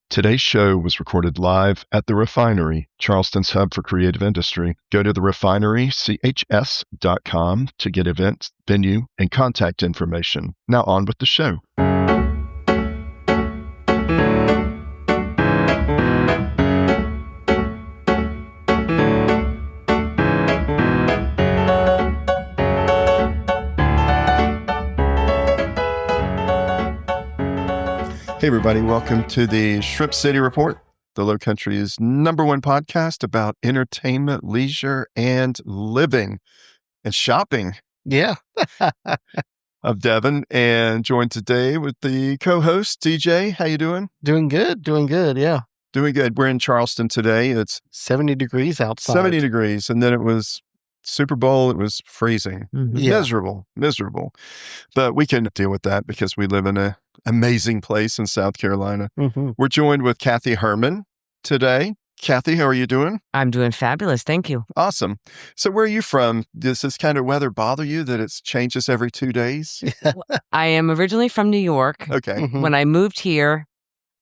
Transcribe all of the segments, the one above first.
Today's show was recorded live at the Refinery, Charleston's hub for creative industry. Go to the refinerychs.com to get events, venue, and contact information. Now on with the show. Hey, everybody. Welcome to the Shrimp City Report, the Lowcountry's #1 podcast about entertainment, leisure, and living and shopping. Yeah. I'm Devin, and joined today with the co-host, TJ. How you doing? Doing good. Yeah. Doing good. We're in Charleston today. It's 70 degrees outside. 70 degrees, and then it was Super Bowl. It was freezing. Yeah. Miserable. But we can deal with that because we live in an amazing place in South Carolina. We're joined with Kathi Herrmann today. Kathi, how are you doing? I'm doing fabulous. Thank you. Awesome. So where are you from? Does this kind of weather bother you that it changes every 2 days? I am originally from New York. Okay. When I moved here,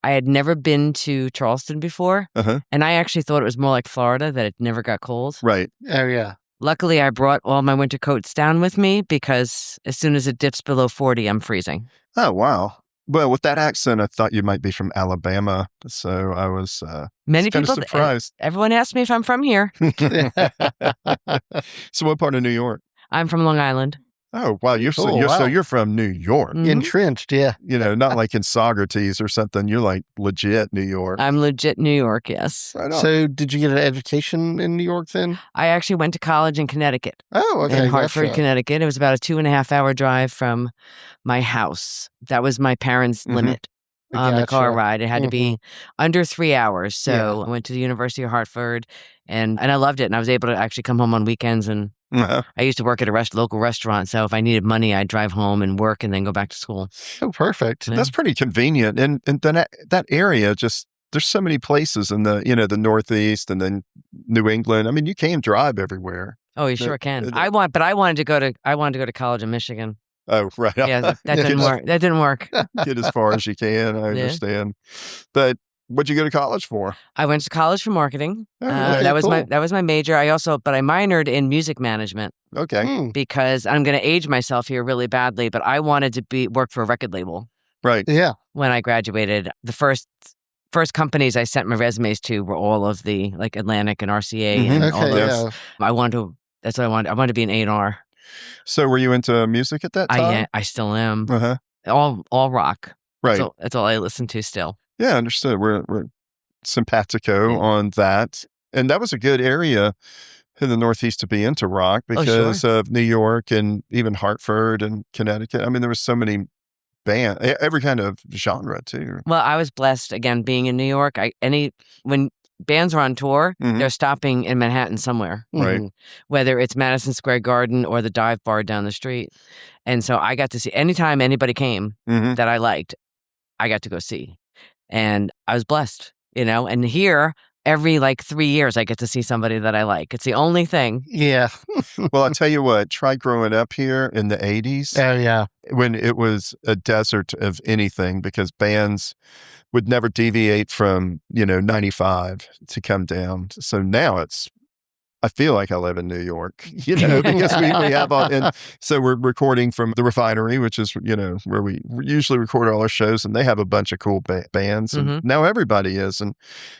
I had never been to Charleston before. And I actually thought it was more like Florida, that it never got cold. Right. Oh, yeah. Luckily, I brought all my winter coats down with me because as soon as it dips below 40, I'm freezing. Oh, wow. Well, with that accent, I thought you might be from Alabama. So I was Many kind people, of surprised. Everyone asks me if I'm from here. So what part of New York? I'm from Long Island. Oh, wow. So you're from New York. Entrenched, yeah. You know, not like in Socrates or something. You're like legit New York. I'm legit New York, yes. Right on. So did you get an education in New York then? I actually went to college in Connecticut. Oh, okay. In Hartford, gotcha. Connecticut. It was about a 2.5-hour drive from my house. That was my parents' limit on the car ride. It had to be under 3 hours. So I went to the University of Hartford and I loved it. And I was able to actually come home on weekends. And I used to work at a local restaurant. So if I needed money, I'd drive home and work and then go back to school. Oh, perfect. That's pretty convenient. And then that area just, there's so many places in the, the Northeast and then New England. I mean, you can drive everywhere. Oh, you sure can. I wanted to go to college in Michigan. Oh, right. Yeah, that didn't work. That didn't work. Get as far as you can. I understand. But what'd you go to college for? I went to college for marketing. Oh, that was cool. my major. I minored in music management. Okay. Because I'm going to age myself here really badly, but I wanted to work for a record label. Right. Yeah. When I graduated, the first companies I sent my resumes to were all of the like Atlantic and RCA and all those. Yeah. That's what I wanted. I wanted to be an A&R. So were you into music at that time? I still am. All rock. Right. That's all I listen to still. Yeah, understood. We're simpatico on that. And that was a good area in the Northeast to be into rock because of New York and even Hartford and Connecticut. I mean, there was so many bands, every kind of genre too. Well, I was blessed again being in New York. When bands are on tour, they're stopping in Manhattan somewhere. Right. Whether it's Madison Square Garden or the dive bar down the street. And so I got to see anytime anybody came that I liked, I got to go see. And I was blessed, and here every 3 years I get to see somebody that I like. It's the only thing. Yeah. Well, I'll tell you what, try growing up here in the 80s. Oh, yeah. When it was a desert of anything because bands would never deviate from, 95 to come down. So now I feel like I live in New York, because we have all, and so we're recording from the Refinery, which is, where we usually record all our shows, and they have a bunch of cool bands, and now everybody is. And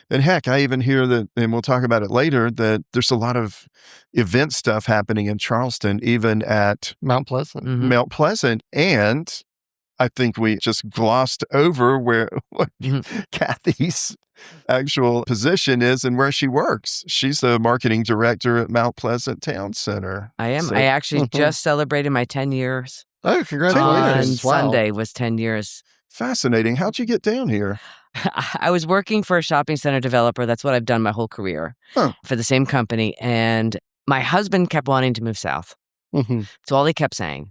heck, I even hear that, and we'll talk about it later, that there's a lot of event stuff happening in Charleston, even at Mount Pleasant. Mount Pleasant. And I think we just glossed over what Kathy's actual position is and where she works. She's the marketing director at Mount Pleasant Town Center. I am. So, I actually just celebrated my 10 years. Oh, congratulations. On Sunday was 10 years. Fascinating. How'd you get down here? I was working for a shopping center developer. That's what I've done my whole career for the same company. And my husband kept wanting to move south. That's all he kept saying.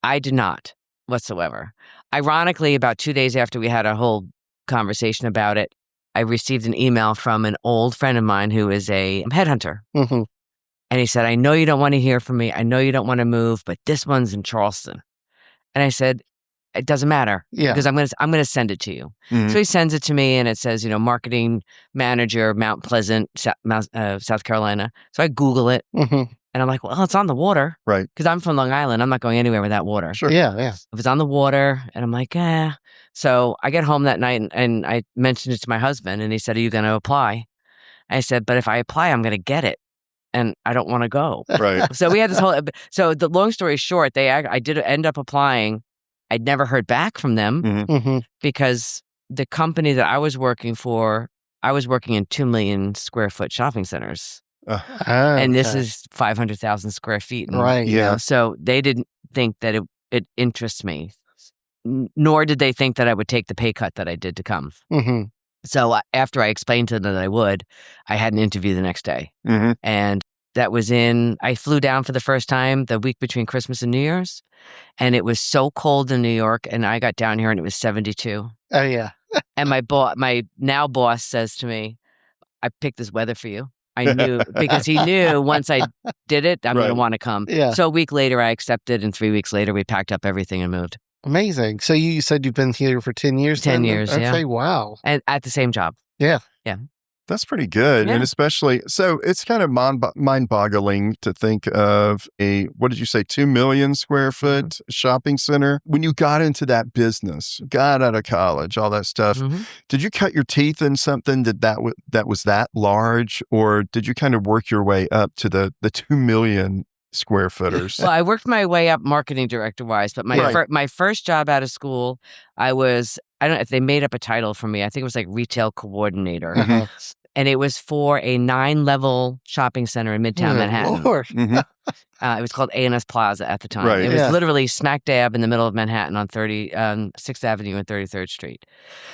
I did not whatsoever. Ironically, about 2 days after we had a whole conversation about it, I received an email from an old friend of mine who is a headhunter. And he said, I know you don't want to hear from me. I know you don't want to move, but this one's in Charleston. And I said, it doesn't matter because I'm gonna send it to you. So he sends it to me, and it says, marketing manager, Mount Pleasant, South Carolina. So I Google it, and I'm like, well, it's on the water, right? Because I'm from Long Island. I'm not going anywhere without water. Sure. Yeah. If it's on the water, and I'm like, So I get home that night, and I mentioned it to my husband, and he said, "Are you going to apply?" I said, "But if I apply, I'm going to get it, and I don't want to go." Right. So we had this whole. So the long story short, I did end up applying. I'd never heard back from them because the company that I was working for, I was working in 2 million square foot shopping centers. And this is 500,000 square feet. And, right. So they didn't think that it interests me, nor did they think that I would take the pay cut that I did to come. So after I explained to them that I would, I had an interview the next day. And that was I flew down for the first time the week between Christmas and New Year's. And it was so cold in New York. And I got down here and it was 72. Oh, yeah. And my now boss says to me, "I picked this weather for you." I knew because he knew once I did it, I'm going to want to come. Yeah. So a week later, I accepted. And 3 weeks later, we packed up everything and moved. Amazing. So you said you've been here for 10 years? 10 years, okay, yeah. Okay, wow. And at the same job. Yeah. That's pretty good. Yeah. And especially, so it's kind of mind-boggling to think of what did you say, 2 million square foot shopping center? When you got into that business, got out of college, all that stuff, did you cut your teeth in something that was that large? Or did you kind of work your way up to the 2 million square footers? Well, I worked my way up marketing director-wise, but my first job out of school, I don't know if they made up a title for me. I think it was like retail coordinator. And it was for a 9-level shopping center in Midtown Manhattan. Lord. It was called A&S Plaza at the time. Right. It was literally smack dab in the middle of Manhattan on 6th Avenue and 33rd Street.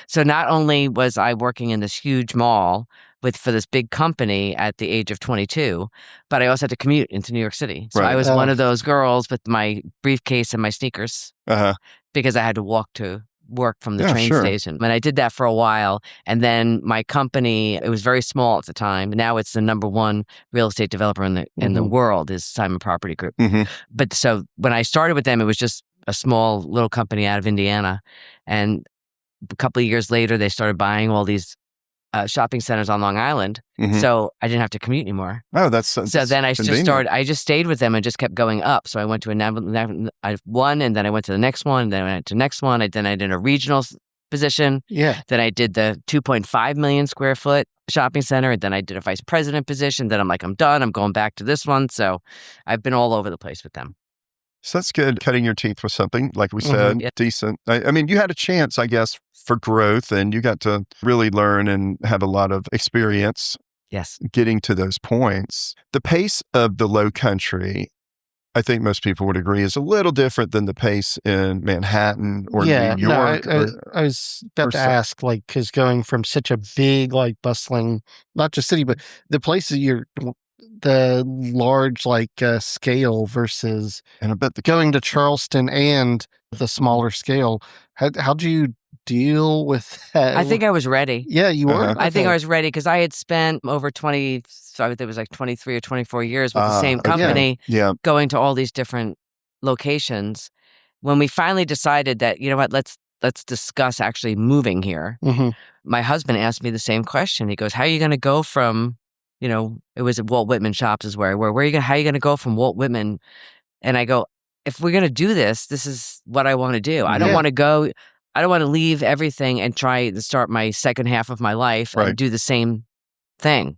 So not only was I working in this huge mall for this big company at the age of 22, but I also had to commute into New York City. So I was one of those girls with my briefcase and my sneakers because I had to walk to work from the train station. And I did that for a while. And then my company, it was very small at the time. Now it's the number one real estate developer in the world is Simon Property Group. But so when I started with them, it was just a small little company out of Indiana. And a couple of years later, they started buying all these shopping centers on Long Island. So I didn't have to commute anymore. Oh, that's so then I just stayed with them and just kept going up. So I went to one, and then I went to the next one, and then I went to the next one. Then I did a regional position. Yeah. Then I did the 2.5 million square foot shopping center. And then I did a vice president position. Then I'm like, I'm done. I'm going back to this one. So I've been all over the place with them. So that's good. Cutting your teeth with something, like we said, decent. I mean, you had a chance, I guess, for growth, and you got to really learn and have a lot of experience. Yes. Getting to those points. The pace of the Lowcountry, I think most people would agree, is a little different than the pace in Manhattan or New York. I was about to ask, because going from such a big, bustling, not just city, but the places the large scale versus and I bet going to Charleston and the smaller scale. How'd you deal with that? I think I was ready. Yeah, you were. I think I was ready because I had spent over 20, so I think it was 23 or 24 years with the same company, going to all these different locations. When we finally decided that, you know what, let's discuss actually moving here. My husband asked me the same question. He goes, "How are you going to go from?" It was at Walt Whitman Shops is where how are you going to go from Walt Whitman? And I go, if we're going to do this is what I want to do. I don't want to leave everything and try to start my second half of my life and do the same thing.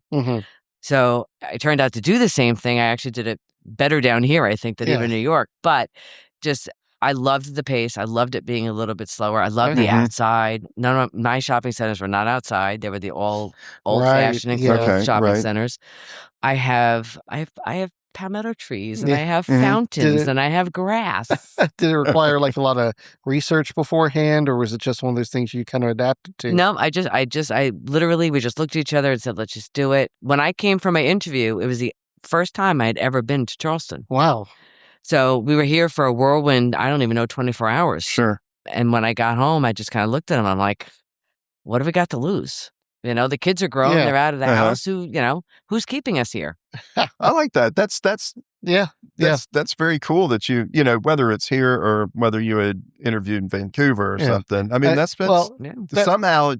So I turned out to do the same thing. I actually did it better down here, I think, than even New York. But I loved the pace. I loved it being a little bit slower. I loved the outside. None of my shopping centers were not outside. They were the old-fashioned enclosed shopping centers. I have palmetto trees, and I have fountains, and I have grass. Did it require a lot of research beforehand, or was it just one of those things you kind of adapted to? No, I literally, we just looked at each other and said, let's just do it. When I came for my interview, it was the first time I had ever been to Charleston. Wow. So we were here for a whirlwind, I don't even know, 24 hours. Sure. And when I got home, I just kind of looked at him. I'm like, what have we got to lose? The kids are grown. They're out of the house. Who's keeping us here? I like that. That's very cool that you whether it's here or whether you had interviewed in Vancouver or something. I mean, somehow.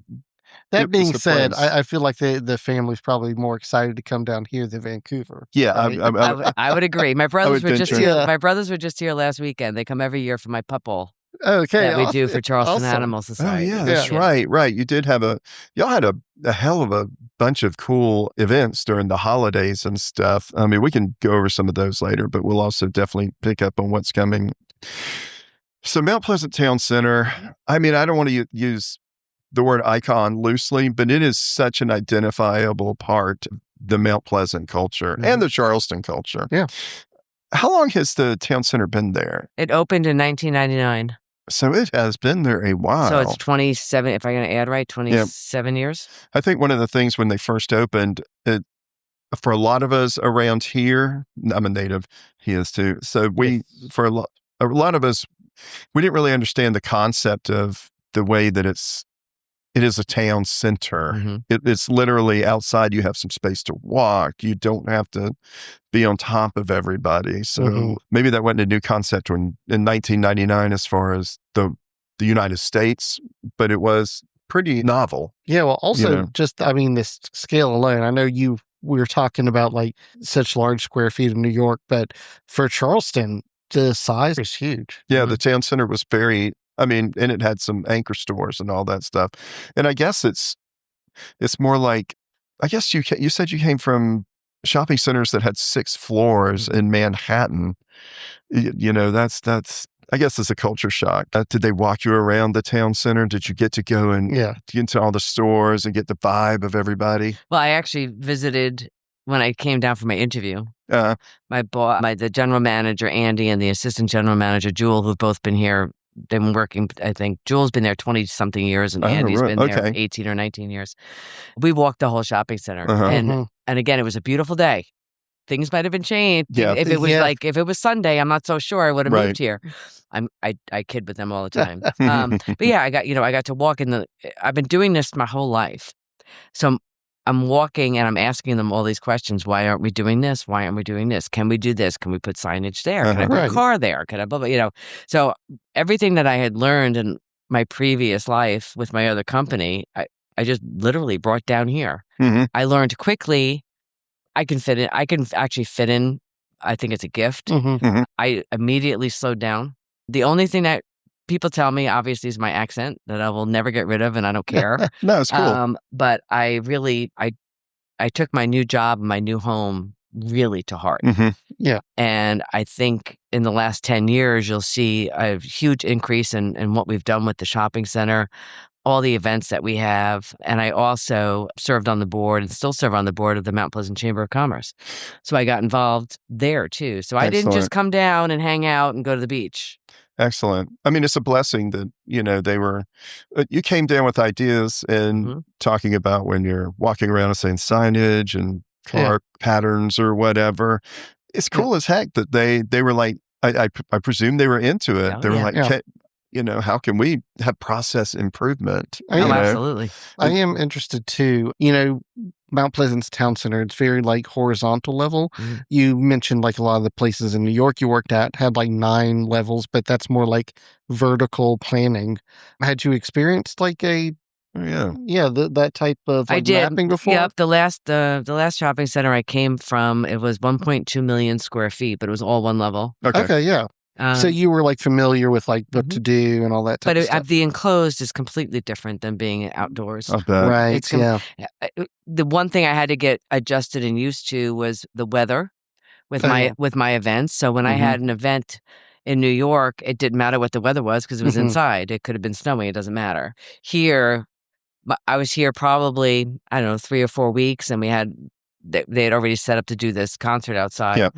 That being said, I feel like the family's probably more excited to come down here than Vancouver. Yeah, right? I would agree. My brothers were just here. My brothers were just here last weekend. They come every year for my pup bowl. Okay, that we do for Charleston Animal Society. Oh yeah, that's right. You did have y'all had a hell of a bunch of cool events during the holidays and stuff. I mean, we can go over some of those later, but we'll also definitely pick up on what's coming. So Mount Pleasant Town Center. I mean, I don't want to use the word icon loosely, but it is such an identifiable part of the Mount Pleasant culture and the Charleston culture. Yeah. How long has the town center been there? It opened in 1999. So it has been there a while. So it's 27, if I'm going to add right, 27 years. I think one of the things when they first opened, for a lot of us around here, I'm a native, he is too. So for a lot of us, we didn't really understand the concept of the way that it is a town center. Mm-hmm. It's literally outside. You have some space to walk. You don't have to be on top of everybody. So maybe that wasn't a new concept in 1999 as far as the United States, but it was pretty novel. Yeah, well, also this scale alone. I know we were talking about like such large square feet in New York, but for Charleston, the size is huge. Yeah, the town center was very. And it had some anchor stores and all that stuff. And I guess it's more like, I guess you said you came from shopping centers that had 6 floors in Manhattan. That's I guess it's a culture shock. Did they walk you around the town center? Did you get to go and get into all the stores and get the vibe of everybody? Well, I actually visited when I came down for my interview. My boss, the general manager, Andy, and the assistant general manager, Jewel, who've both been here. They've been working, I think Jewel's been there 20-something years and Andy's been there 18 or 19 years. We walked the whole shopping center. And again, it was a beautiful day. Things might have been changed. Yeah. If it was if it was Sunday, I'm not so sure I would have moved here. I kid with them all the time. But yeah, I got to walk I've been doing this my whole life. So I'm walking and I'm asking them all these questions. Why aren't we doing this? Why aren't we doing this? Can we do this? Can we put signage there? Can I put a car there? Can I blah, blah, So everything that I had learned in my previous life with my other company, I just literally brought down here. I learned quickly I can fit in. I can actually fit in. I think it's a gift. I immediately slowed down. The only thing that people tell me, obviously, is my accent that I will never get rid of, and I don't care. No, it's cool. But I really, I took my new job, my new home, really to heart. Yeah. And I think in the last 10 years, you'll see a huge increase in what we've done with the shopping center, all the events that we have. And I also served on the board and still serve on the board of the Mount Pleasant Chamber of Commerce. So I got involved there too. So I didn't just come down and hang out and go to the beach. Excellent. I mean, it's a blessing that, you came down with ideas and talking about when you're walking around and saying signage and car patterns or whatever. It's cool as heck that they were like, I presume they were into it. They were like, how can we have process improvement? Absolutely. I am interested too. Mount Pleasant's town center, it's very like horizontal level. You mentioned like a lot of the places in New York you worked at had like 9 levels, but that's more like vertical planning. Had you experienced like that type of mapping before? Yep. The last shopping center I came from, it was 1.2 million square feet, but it was all one level. Okay, yeah. So you were like familiar with like what to do and all that type of stuff. But the enclosed is completely different than being outdoors. Right, The one thing I had to get adjusted and used to was the weather with my events. So when I had an event in New York, it didn't matter what the weather was because it was inside. It could have been snowing. It doesn't matter. Here, I was here probably, 3 or 4 weeks, and they had already set up to do this concert outside. Yep.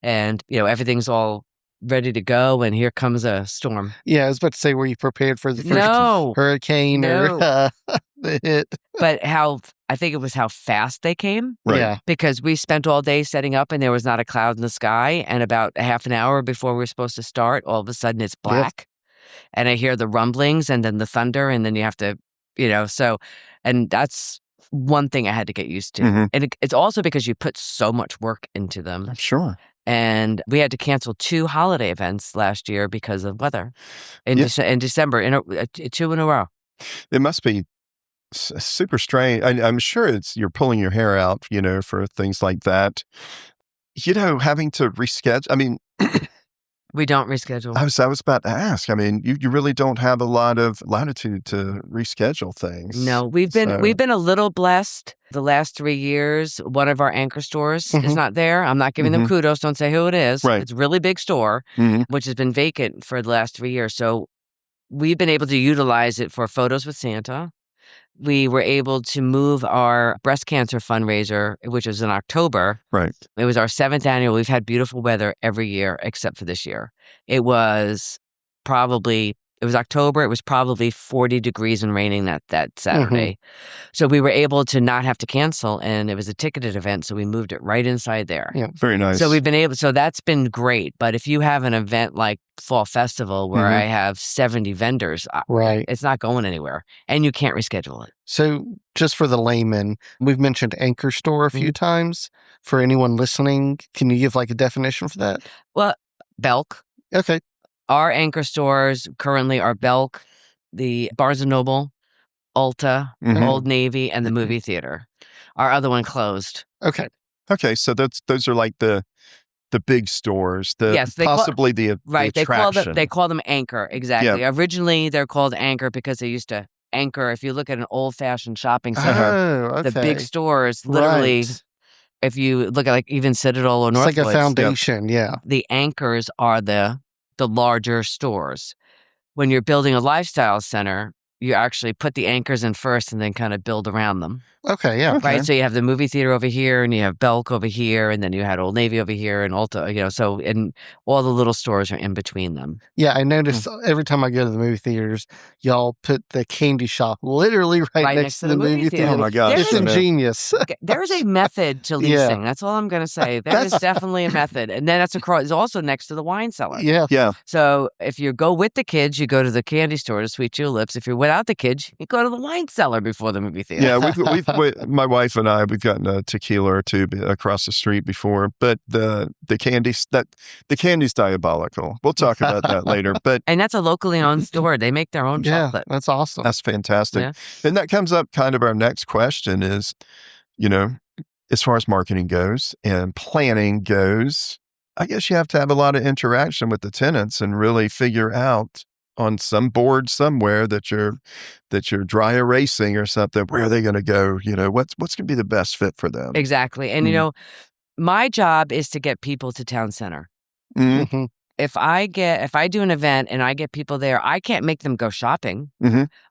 And, everything's all ready to go, and here comes a storm. Yeah, I was about to say, were you prepared for the first hurricane or the hit? But I think it was how fast they came. Right. Yeah. Because we spent all day setting up and there was not a cloud in the sky. And about a half an hour before we were supposed to start, all of a sudden it's black. And I hear the rumblings and then the thunder, and then you have to, and that's one thing I had to get used to. Mm-hmm. And it's also because you put so much work into them. I'm sure. And we had to cancel 2 holiday events last year because of weather in December, 2 in a row. It must be super strange. I'm sure you're pulling your hair out, for things like that. Having to reschedule. I mean, we don't reschedule. I was about to ask. I mean, you really don't have a lot of latitude to reschedule things. No, we've been a little blessed. The last 3 years, one of our anchor stores is not there. I'm not giving them kudos. Don't say who it is. Right. It's a really big store, which has been vacant for the last 3 years. So we've been able to utilize it for photos with Santa. We were able to move our breast cancer fundraiser, which was in October. Right. It was our 7th annual. We've had beautiful weather every year except for this year. It was October. It was probably 40 degrees and raining that Saturday. So we were able to not have to cancel, and it was a ticketed event, so we moved it right inside there. Yeah, very nice. So that's been great. But if you have an event like Fall Festival where I have 70 vendors, it's not going anywhere, and you can't reschedule it. So just for the layman, we've mentioned anchor store a few times. For anyone listening, can you give like a definition for that? Well, Belk. Okay. Our anchor stores currently are Belk, the Barnes & Noble, Ulta, Old Navy, and the movie theater. Our other one closed. Okay. Okay, so those are like the big stores, the attraction. They call them anchor, exactly. Yeah. Originally, they're called anchor because they used to anchor. If you look at an old-fashioned shopping center, the big stores, literally, if you look at like even Citadel or Northwoods. It's like a foundation, The anchors are the larger stores. When you're building a lifestyle center, you actually put the anchors in first and then kind of build around them. Okay, yeah. Okay. Right, so you have the movie theater over here, and you have Belk over here, and then you had Old Navy over here, and Ulta, and all the little stores are in between them. Yeah, I notice every time I go to the movie theaters, y'all put the candy shop literally right next to the movie theater. Oh my gosh. It's ingenious. There is a method to leasing. That's all I'm going to say. There is definitely a method. And then it's also next to the wine cellar. Yeah. So if you go with the kids, you go to the candy store to Sweet Tulips. If you're without the kids, you go to the wine cellar before the movie theater. Yeah, my wife and I, we've gotten a tequila or two across the street before, but the candy's diabolical. We'll talk about that later. And that's a locally owned store. They make their own chocolate. That's awesome. That's fantastic. Yeah. And that comes up kind of our next question is, as far as marketing goes and planning goes, I guess you have to have a lot of interaction with the tenants and really figure out on some board somewhere that you're dry erasing or something, where are they going to go? What's going to be the best fit for them? Exactly. And my job is to get people to town center. Mm-hmm. If I do an event and I get people there, I can't make them go shopping.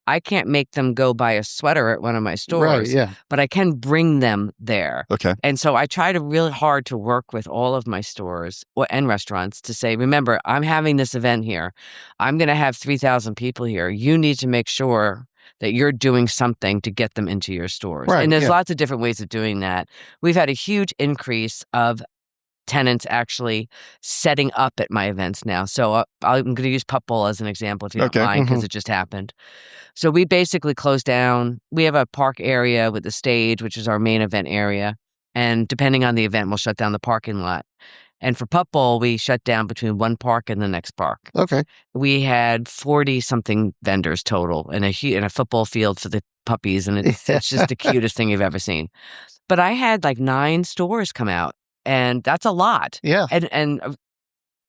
I can't make them go buy a sweater at one of my stores, but I can bring them there. Okay. And so I try to really hard to work with all of my stores and restaurants to say, remember, I'm having this event here. I'm going to have 3,000 people here. You need to make sure that you're doing something to get them into your stores. Right, and there's lots of different ways of doing that. We've had a huge increase of tenants actually setting up at my events now. So I'm going to use Putt Bowl as an example, if you don't mind, because it just happened. So we basically closed down. We have a park area with the stage, which is our main event area. And depending on the event, we'll shut down the parking lot. And for Putt Bowl, we shut down between one park and the next park. Okay. We had 40-something vendors total in a football field for the puppies. And it's just the cutest thing you've ever seen. But I had like 9 stores come out. And that's a lot. Yeah. And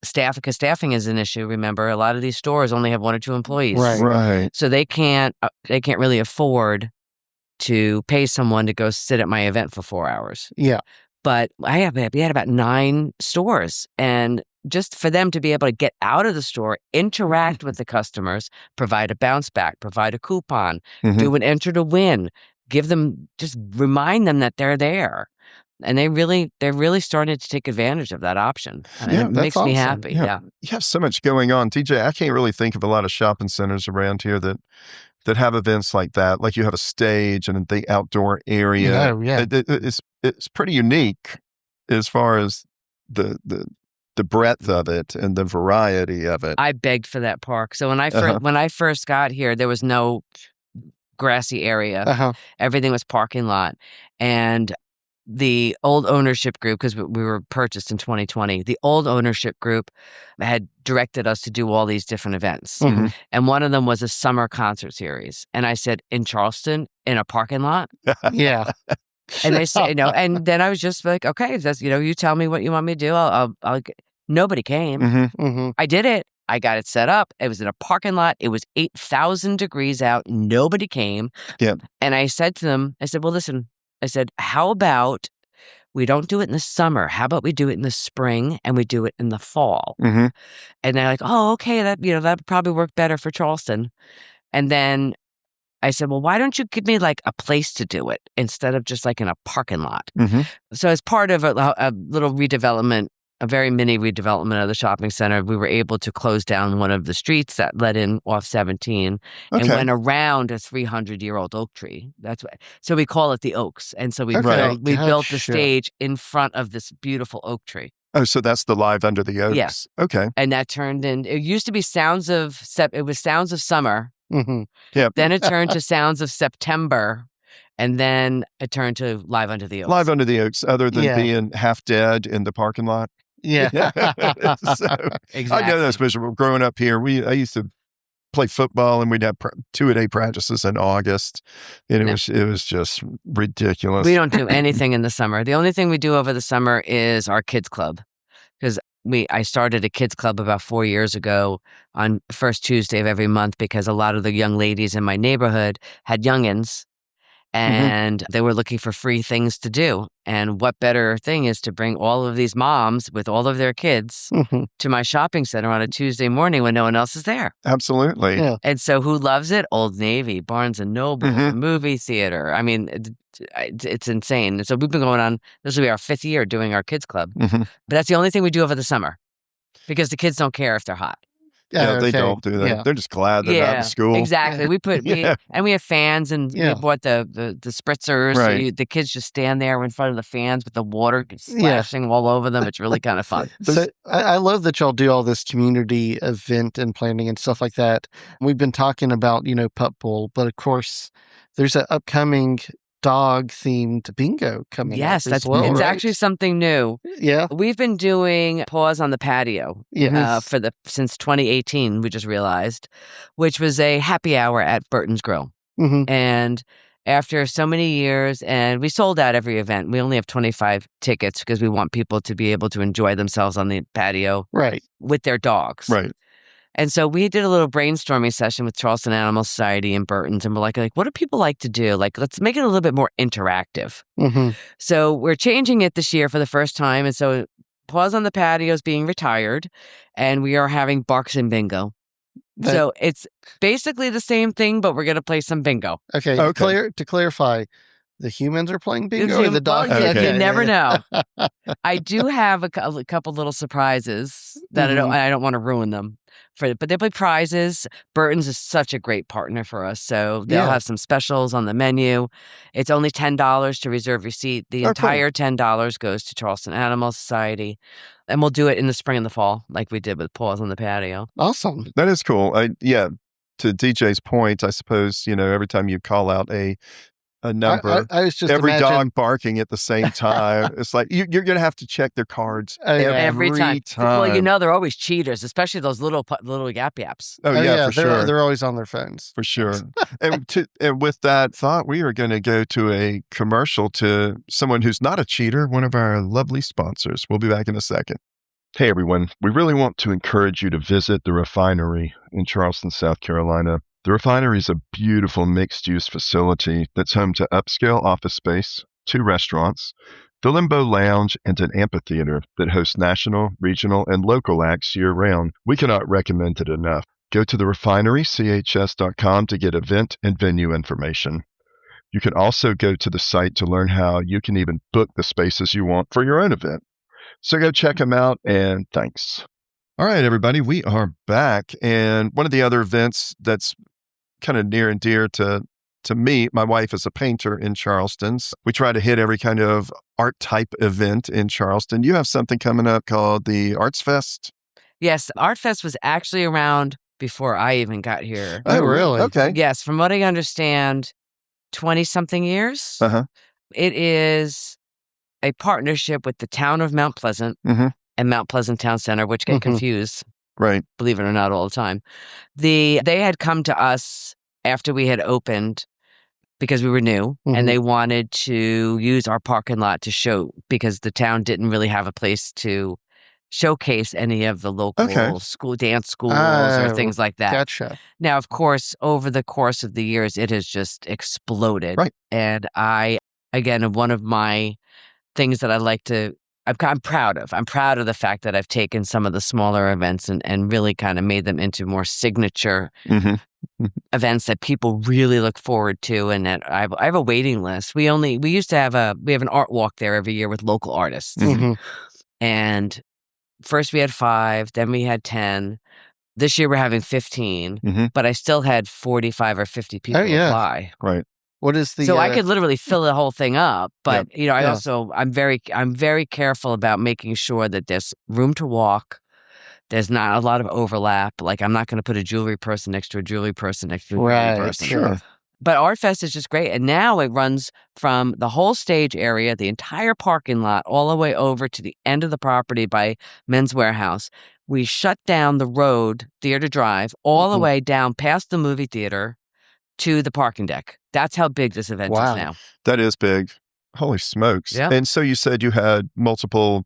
because staffing is an issue, remember, a lot of these stores only have 1 or 2 employees. Right. So they can't really afford to pay someone to go sit at my event for 4 hours. Yeah. But we had about 9 stores, and just for them to be able to get out of the store, interact with the customers, provide a bounce back, provide a coupon, do an enter to win, just remind them that they're there. And they're really starting to take advantage of that option. And it makes me happy. Yeah. You have so much going on. TJ, I can't really think of a lot of shopping centers around here that have events like that. Like you have a stage and the outdoor area. Yeah. It's pretty unique as far as the breadth of it and the variety of it. I begged for that park. So when I first got here, there was no grassy area. Everything was parking lot. And the old ownership group, because we were purchased in 2020, the old ownership group had directed us to do all these different events. And one of them was a summer concert series. And I said, in Charleston, in a parking lot? Yeah. And they say, and then I was just like, okay, that's, you tell me what you want me to do. I'll nobody came. I did it. I got it set up. It was in a parking lot. It was 8,000 degrees out. Nobody came. Yeah. And I said to them, I said, well, listen, I said, how about we don't do it in the summer? How about we do it in the spring and we do it in the fall? And they're like, oh, okay, that would probably work better for Charleston. And then I said, well, why don't you give me like a place to do it instead of just like in a parking lot? So as part of a little redevelopment, a very mini redevelopment of the shopping center, we were able to close down one of the streets that led in off 17 and went around a 300-year-old oak tree. So we call it the Oaks. And so we built the stage in front of this beautiful oak tree. Oh, so that's the Live Under the Oaks. Yes. Okay. And that turned in, it used to be Sounds of Summer. Yeah. Then it turned to Sounds of September. And then it turned to Live Under the Oaks. Live Under the Oaks, other than being half dead in the parking lot. Yeah. So, exactly. I know that's miserable. Growing up here, I used to play football and we'd have 2-a-day practices in August. And it was just ridiculous. We don't do anything in the summer. The only thing we do over the summer is our kids club. Because I started a kids club about 4 years ago on first Tuesday of every month because a lot of the young ladies in my neighborhood had youngins. And they were looking for free things to do. And what better thing is to bring all of these moms with all of their kids to my shopping center on a Tuesday morning when no one else is there. Absolutely. Yeah. And so who loves it? Old Navy, Barnes & Noble, the movie theater. I mean, it's insane. So we've been going on, this will be our 5th year doing our kids club. But that's the only thing we do over the summer because the kids don't care if they're hot. Yeah, they don't do that. Yeah. They're just glad they're not in school. Exactly. We have fans and we bought the spritzers. Right. So the kids just stand there in front of the fans with the water splashing all over them. It's really kind of fun. So I love that y'all do all this community event and planning and stuff like that. We've been talking about, Pup Bowl, but of course there's an upcoming dog-themed bingo coming up as well, it's right? actually something new. Yeah. We've been doing Paws on the Patio since 2018, we just realized, which was a happy hour at Burton's Grill. And after so many years, and we sold out every event. We only have 25 tickets because we want people to be able to enjoy themselves on the patio with their dogs. Right. And so we did a little brainstorming session with Charleston Animal Society and Burton's, and we're like, what do people like to do? Like, let's make it a little bit more interactive. So we're changing it this year for the first time. And so Paws on the Patio is being retired, and we are having Barks and Bingo. So it's basically the same thing, but we're going to play some bingo. Okay. To clarify, the humans are playing bingo or the dogs? You never know. I do have a couple little surprises that I don't want to ruin them. But they play prizes. Burton's is such a great partner for us. So they'll have some specials on the menu. It's only $10 to reserve your seat. The entire $10 goes to Charleston Animal Society. And we'll do it in the spring and the fall like we did with Paws on the Patio. Awesome. That is cool. To DJ's point, I suppose, every time you call out a number, I was just every dog barking at the same time. It's like you're going to have to check their cards every time. Well, they're always cheaters, especially those little yap yaps. Oh yeah, for sure. They're always on their phones. For sure. And with that thought, we are going to go to a commercial to someone who's not a cheater, one of our lovely sponsors. We'll be back in a second. Hey everyone, we really want to encourage you to visit the Refinery in Charleston, South Carolina. The Refinery is a beautiful mixed-use facility that's home to upscale office space, 2 restaurants, the Limbo Lounge, and an amphitheater that hosts national, regional, and local acts year-round. We cannot recommend it enough. Go to therefinerychs.com to get event and venue information. You can also go to the site to learn how you can even book the spaces you want for your own event. So go check them out, and thanks. All right, everybody, we are back. And one of the other events that's kind of near and dear to me, my wife is a painter in Charleston. We try to hit every kind of art type event in Charleston. You have something coming up called the Arts Fest? Yes, Art Fest was actually around before I even got here. Oh, really? Okay. Yes, from what I understand, 20-something years. Uh-huh. It is a partnership with the town of Mount Pleasant and Mount Pleasant Town Center, which get confused, Right. believe it or not, all the time. They had come to us after we had opened because we were new, and they wanted to use our parking lot to show, because the town didn't really have a place to showcase any of the local dance schools or things like that. Gotcha. Now, of course, over the course of the years, it has just exploded. Right. And again, one of my things that I like to, I'm proud of. I'm proud of the fact that I've taken some of the smaller events and really kind of made them into more signature events that people really look forward to, and that I have a waiting list. We used to have an art walk there every year with local artists, and first we had 5, then we had 10. This year we're having 15, but I still had 45 or 50 people apply. Right. What is the? So I could literally fill the whole thing up, but I also I'm very careful about making sure that there's room to walk. There's not a lot of overlap. Like, I'm not going to put a jewelry person next to a jewelry person next to a jewelry person. Sure. But Art Fest is just great. And now it runs from the whole stage area, the entire parking lot, all the way over to the end of the property by Men's Warehouse. We shut down the road, Theater Drive, all the way down past the movie theater to the parking deck. That's how big this event is now. That is big. Holy smokes. Yeah. And so you said you had multiple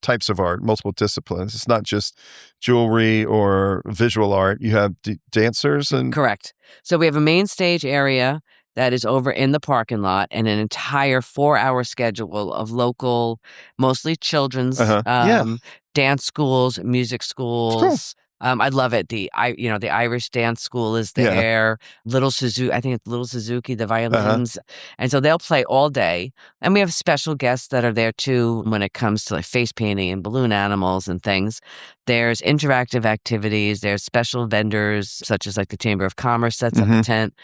types of art, multiple disciplines. It's not just jewelry or visual art. You have dancers and... Correct. So we have a main stage area that is over in the parking lot, and an entire 4-hour schedule of local, mostly children's dance schools, music schools. I love it. The Irish dance school is there. Little Suzuki, I think it's Little Suzuki, the violins. And so they'll play all day. And we have special guests that are there too when it comes to like face painting and balloon animals and things. There's interactive activities. There's special vendors such as like the Chamber of Commerce sets up a tent.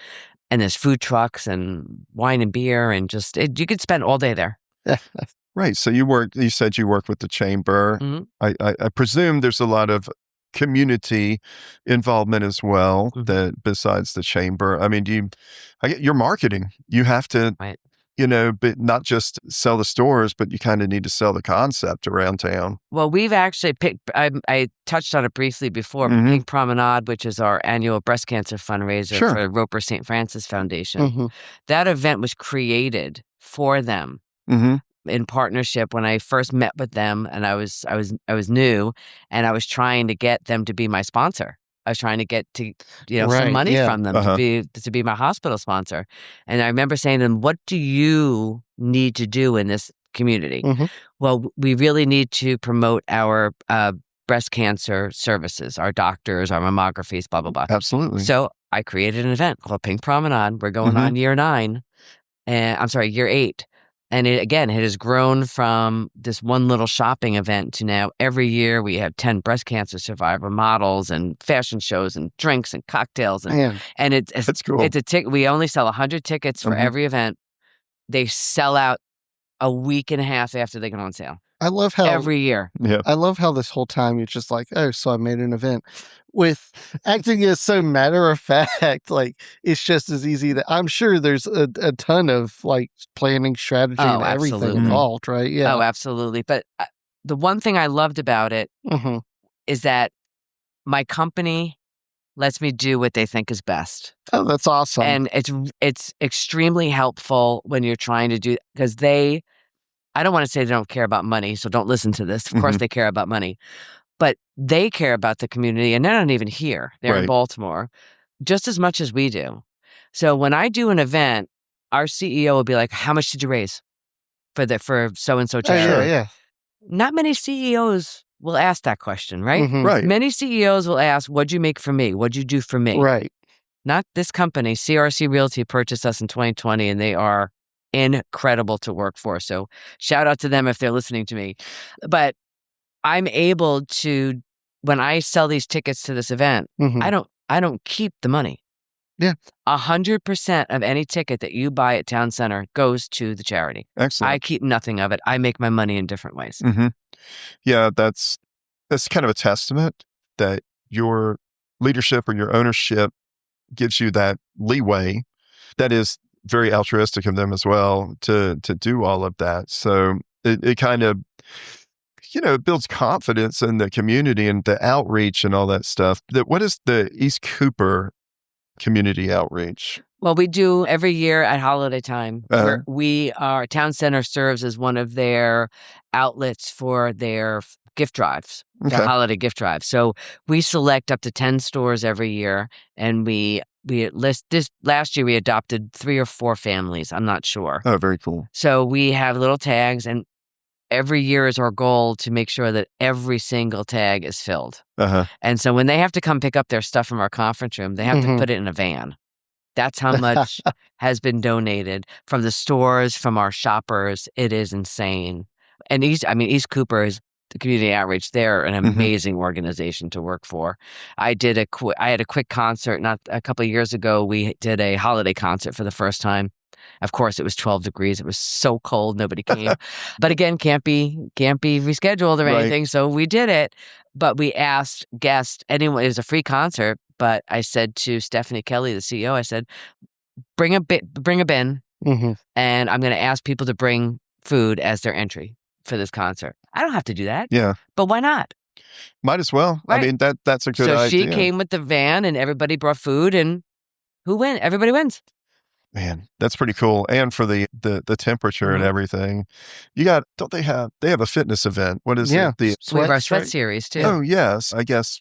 And there's food trucks and wine and beer, and you could spend all day there. Right. So you said you work with the chamber. I presume there's a lot of community involvement as well, that besides the chamber. I mean, you're marketing. You have to, but not just sell the stores, but you kind of need to sell the concept around town. Well, we've actually picked, I touched on it briefly before, Pink Promenade, which is our annual breast cancer fundraiser for Roper St. Francis Foundation. That event was created for them. In partnership when I first met with them, and I was new, and I was trying to get them to be my sponsor. I was trying to get some money from them to be my hospital sponsor. And I remember saying to them, "What do you need to do in this community?" Well, we really need to promote our breast cancer services, our doctors, our mammographies, blah blah blah. Absolutely. So I created an event called Pink Promenade. We're going on year 9, and year 8. And it has grown from this one little shopping event to now every year we have 10 breast cancer survivor models and fashion shows and drinks and cocktails. And That's cool. We only sell 100 tickets for every event. They sell out a week and a half after they go on sale. I love how every year. Yeah. I love how this whole time you're just like, oh, so I made an event. With acting is so matter of fact, like it's just as easy that I'm sure there's a ton of like planning strategy and everything involved, right? Yeah. Oh, absolutely. But the one thing I loved about it is that my company lets me do what they think is best. Oh, that's awesome. And it's extremely helpful when you're trying to do, because I don't want to say they don't care about money, so don't listen to this. Of course they care about money. But they care about the community, and they're not even here. They're in Baltimore, just as much as we do. So when I do an event, our CEO will be like, "How much did you raise for so-and-so charity?" Yeah. Not many CEOs will ask that question, right? Right. Many CEOs will ask, "What'd you make for me? What'd you do for me?" Right. Not this company. CRC Realty purchased us in 2020, and they are incredible to work for. So shout out to them if they're listening to me. But I'm able to, when I sell these tickets to this event, I don't keep the money. Yeah. 100% of any ticket that you buy at Town Center goes to the charity. Excellent. I keep nothing of it. I make my money in different ways. Yeah, that's kind of a testament that you're leadership or your ownership gives you that leeway. That is very altruistic of them as well to do all of that. So it kind of, it builds confidence in the community and the outreach and all that stuff. What is the East Cooper community outreach? Well, we do every year at holiday time. Our town center serves as one of their outlets for their gift drives, their holiday gift drives. So we select up to 10 stores every year, and we list this. Last year we adopted 3 or 4 families. I'm not sure. Oh, very cool. So we have little tags, and every year is our goal to make sure that every single tag is filled. And so when they have to come pick up their stuff from our conference room, they have to put it in a van. That's how much has been donated from the stores, from our shoppers. It is insane. And East Cooper is the community outreach. They're an amazing organization to work for. I had a quick concert not a couple of years ago. We did a holiday concert for the first time. Of course, it was 12 degrees. It was so cold, nobody came. But again, can't be rescheduled or anything. So we did it. But we asked guests, anyone. It was a free concert. But I said to Stephanie Kelly, the CEO, I said, bring a bin, and I'm going to ask people to bring food as their entry for this concert. I don't have to do that. Yeah. But why not? Might as well. Right. I mean, that's a good idea. So she came with the van, and everybody brought food, and who wins? Everybody wins. Man, that's pretty cool. And for the temperature and everything, don't they have a fitness event? What is it? We have our sweat series too. Oh, yes. I guess.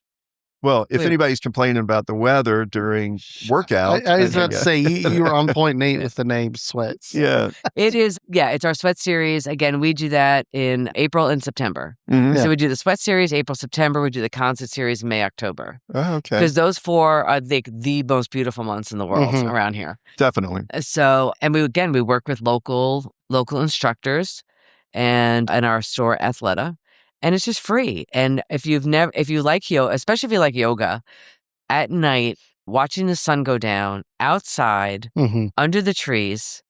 Well, if anybody's complaining about the weather during workout. I was about to say, you were on point, Nate, with the name Sweats. Yeah. It is. Yeah, it's our sweat series. Again, we do that in April and September. So we do the sweat series, April, September. We do the concert series, May, October. Oh, okay. Because those 4 are the most beautiful months in the world around here. Definitely. So, and we work with local instructors and in our store, Athleta. And it's just free. And if you like yoga, especially if you like yoga, at night, watching the sun go down outside under the trees,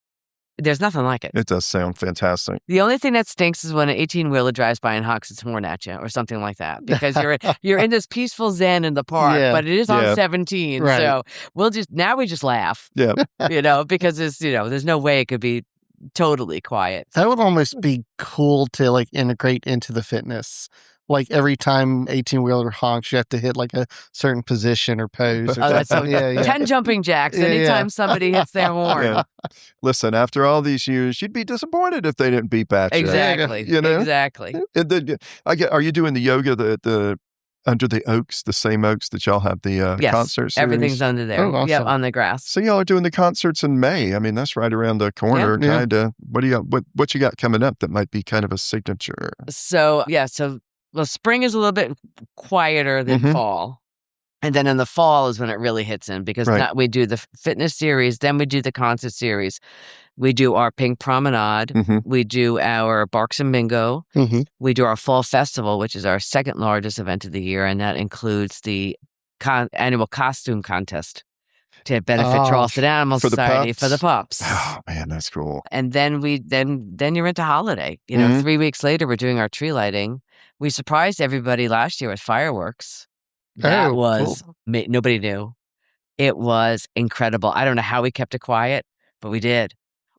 there's nothing like it. It does sound fantastic. The only thing that stinks is when an 18-wheeler drives by and honks its horn at you or something like that, because you're in this peaceful zen in the park, but it is on 17. Right. So we just laugh. Yeah. Because there's no way it could be totally quiet. That would almost be cool to like integrate into the fitness. Like every time 18-wheeler honks, you have to hit like a certain position or pose. Or something. 10 jumping jacks anytime somebody hits their horn. Yeah. Listen, after all these years, you'd be disappointed if they didn't beep at you. Exactly. Exactly. Are you doing the yoga the under the oaks, the same oaks that y'all have the concert series? Everything's under there. Oh, awesome. Yep, on the grass. So y'all are doing the concerts in May. I mean, that's right around the corner, kind of. What do you got? What you got coming up that might be kind of a signature? So spring is a little bit quieter than fall. And then in the fall is when it really hits in, because we do the fitness series, then we do the concert series. We do our Pink Promenade. We do our Barks and Bingo. We do our Fall Festival, which is our second largest event of the year, and that includes the annual costume contest to benefit Charleston Animal Society for the pups. Oh man, that's cool. And then then you're into holiday. 3 weeks later, we're doing our tree lighting. We surprised everybody last year with fireworks. That was cool. Nobody knew. It was incredible. I don't know how we kept it quiet, but we did.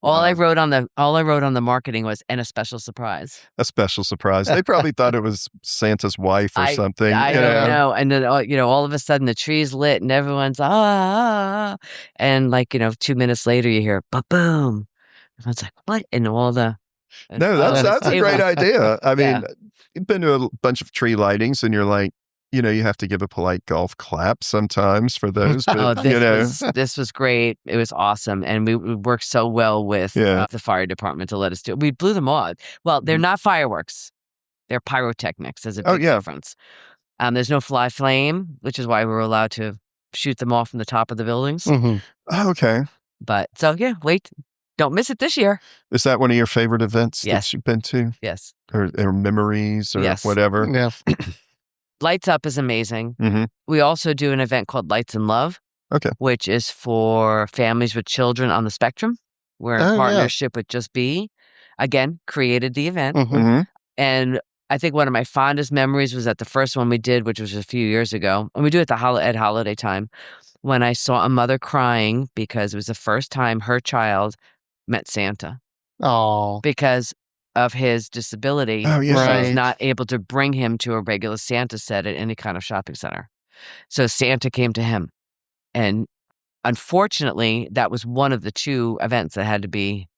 All I wrote on the marketing was, and a special surprise. A special surprise. They probably thought it was Santa's wife or something. I don't know. And then, all of a sudden the tree's lit and everyone's, and 2 minutes later you hear, ba-boom. Everyone's like, what? And all the... No, that's a great idea. I mean, you've been to a bunch of tree lightings and you're like, you have to give a polite golf clap sometimes for those. But, this was great. It was awesome. And we worked so well with the fire department to let us do it. We blew them all. Well, they're not fireworks. They're pyrotechnics. There's a big difference. There's no fly flame, which is why we were allowed to shoot them off from the top of the buildings. Oh, okay. But wait. Don't miss it this year. Is that one of your favorite events that you've been to? Yes. Or memories or whatever? Yeah. Lights Up is amazing. We also do an event called Lights and Love, which is for families with children on the spectrum. We're in partnership with Just Be. Again, created the event. And I think one of my fondest memories was at the first one we did, which was a few years ago. And we do it at holiday time, when I saw a mother crying because it was the first time her child met Santa. Oh. Because of his disability, Oh, yes, she was right. not able to bring him to a regular Santa set at any kind of shopping center. So Santa came to him. And unfortunately, that was one of the 2 events that had to be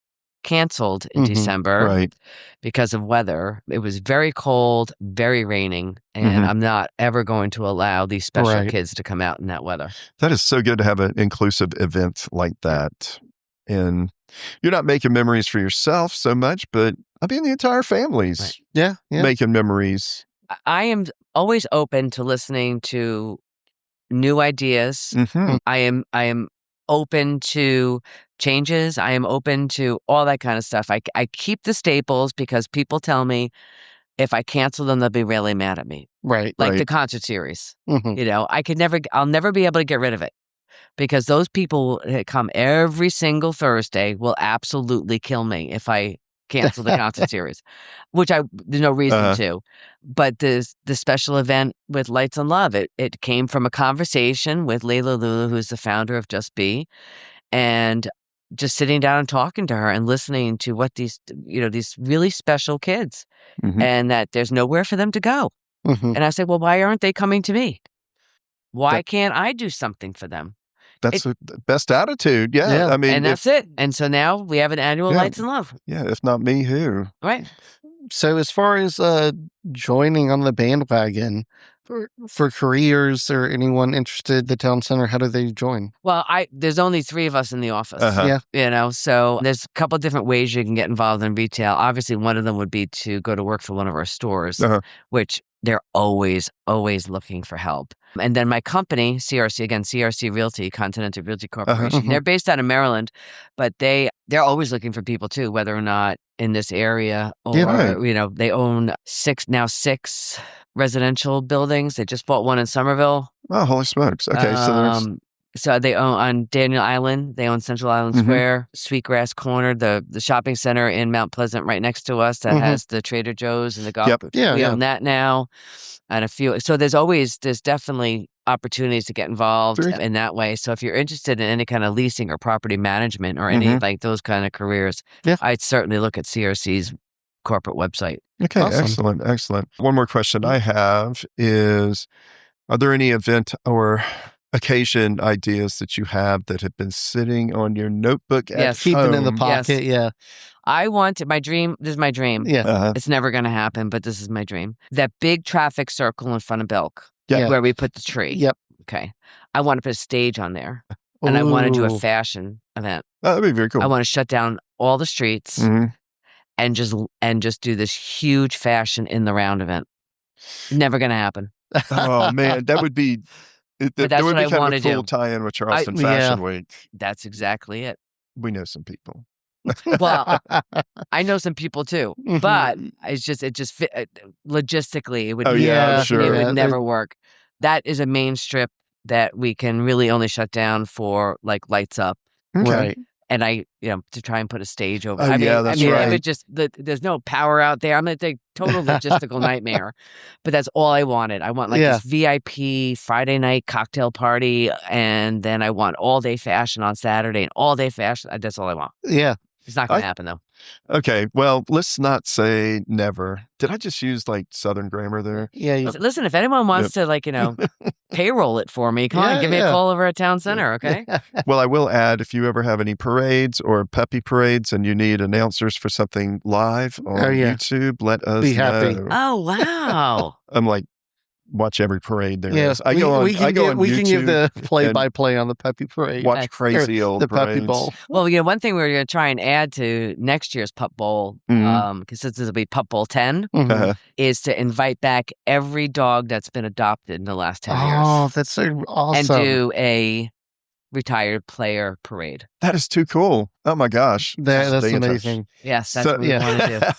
canceled in December Right. because of weather. It was very cold, very raining, and I'm not ever going to allow these special kids to come out in that weather. That is so good to have an inclusive event like that. And you're not making memories for yourself so much, but I mean, the entire family's making memories. I am always open to listening to new ideas. I am open to changes. I am open to all that kind of stuff. I keep the staples because people tell me if I cancel them, they'll be really mad at me. Right. Like the concert series. I'll never be able to get rid of it because those people that come every single Thursday will absolutely kill me if I cancel the concert series, which there's no reason to. But the special event with Lights and Love, it came from a conversation with Layla Lulu, who's the founder of Just Be, and just sitting down and talking to her and listening to what these really special kids, and that there's nowhere for them to go. And I said, well, why aren't they coming to me? Why can't I do something for them? That's the best attitude. Yeah. I mean, and that's it. And so now we have an annual Lights and Love. Yeah. If not me, who? Right. So as far as joining on the bandwagon for careers or anyone interested in the town center, how do they join? Well, there's only 3 of us in the office. So there's a couple of different ways you can get involved in retail. Obviously, one of them would be to go to work for one of our stores, which they're always looking for help. And then my company, CRC Realty, Continental Realty Corporation, they're based out of Maryland, but they're always looking for people too, whether or not in this area or, they own 6 residential buildings. They just bought one in Somerville. Oh, holy smokes. Okay. So they own on Daniel Island. They own Central Island Square, Sweetgrass Corner, the shopping center in Mount Pleasant right next to us that has the Trader Joe's and the golf. We own that now, and a few. So there's definitely opportunities to get involved in that way. So if you're interested in any kind of leasing or property management or any like those kind of careers, I'd certainly look at CRC's corporate website. Okay, awesome. Excellent. One more question I have is, are there any event or occasion ideas that you have that have been sitting on your notebook at home? Keeping in the pocket, I want my dream. This is my dream. It's never going to happen, but this is my dream. That big traffic circle in front of Belk, where we put the tree. Okay. I want to put a stage on there, and I want to do a fashion event. Oh, that'd be very cool. I want to shut down all the streets and just do this huge fashion in the round event. Never going to happen. Oh man, that would be. But that's what I want to do. Cool tie-in with Charleston Fashion Week. That's exactly it. We know some people. Well, I know some people too, but it just logistically it would it would never work. That is a main strip that we can really only shut down for like lights up. Right. And to try and put a stage over. Oh, that's right. If it just there's no power out there, I'm gonna take total logistical nightmare. But that's all I wanted. I want this VIP Friday night cocktail party, and then I want all day fashion on Saturday and all day fashion. That's all I want. Yeah. It's not going to happen, though. Okay. Well, let's not say never. Did I just use Southern grammar there? Yeah. Listen, if anyone wants to payroll it for me, come on, give me a call over at Town Center, okay? Well, I will add, if you ever have any parades or peppy parades and you need announcers for something live on YouTube, let us be happy. know. Oh, wow. I'm watch every parade there is. We can give the play-by-play on the Peppy Parade. Watch crazy old the parades. Peppy Bowl. Well, one thing we're going to try and add to next year's Pup Bowl, because this will be Pup Bowl 10, is to invite back every dog that's been adopted in the last 10 years. Oh, that's so awesome. And do a retired player parade. That is too cool. Oh my gosh. That's amazing. Yes, that's what we want to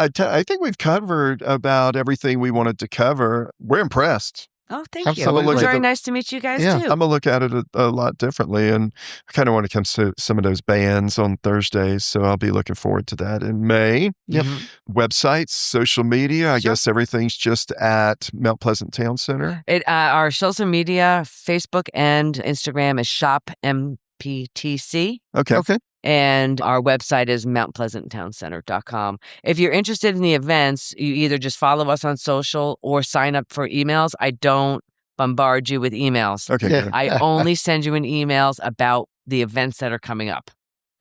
do. I think we've covered about everything we wanted to cover. We're impressed. Oh, thank you. Absolutely. It was very nice to meet you guys too. I'm going to look at it a lot differently. And I kind of want to come to some of those bands on Thursdays. So I'll be looking forward to that in May. Yep. Websites, social media. I guess everything's just at Mount Pleasant Town Center. Our social media, Facebook and Instagram is Shop MPTC. Okay. And our website is mountpleasanttowncenter.com. If you're interested in the events, you either just follow us on social or sign up for emails. I don't bombard you with emails. Okay. Yeah. Good. I only send you in emails about the events that are coming up.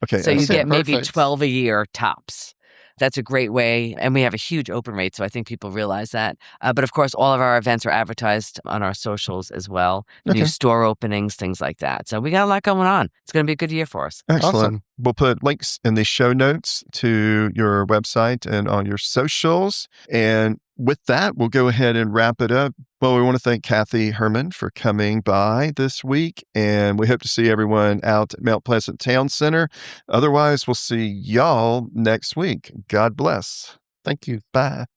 Okay. So you get maybe Perfect. 12 a year tops. That's a great way. And we have a huge open rate, so I think people realize that. But of course, all of our events are advertised on our socials as well. New store openings, things like that. So we got a lot going on. It's going to be a good year for us. Excellent. Awesome. We'll put links in the show notes to your website and on your socials. And with that, we'll go ahead and wrap it up. Well, we want to thank Kathi Herrmann for coming by this week, and we hope to see everyone out at Mount Pleasant Town Center. Otherwise, we'll see y'all next week. God bless. Thank you. Bye.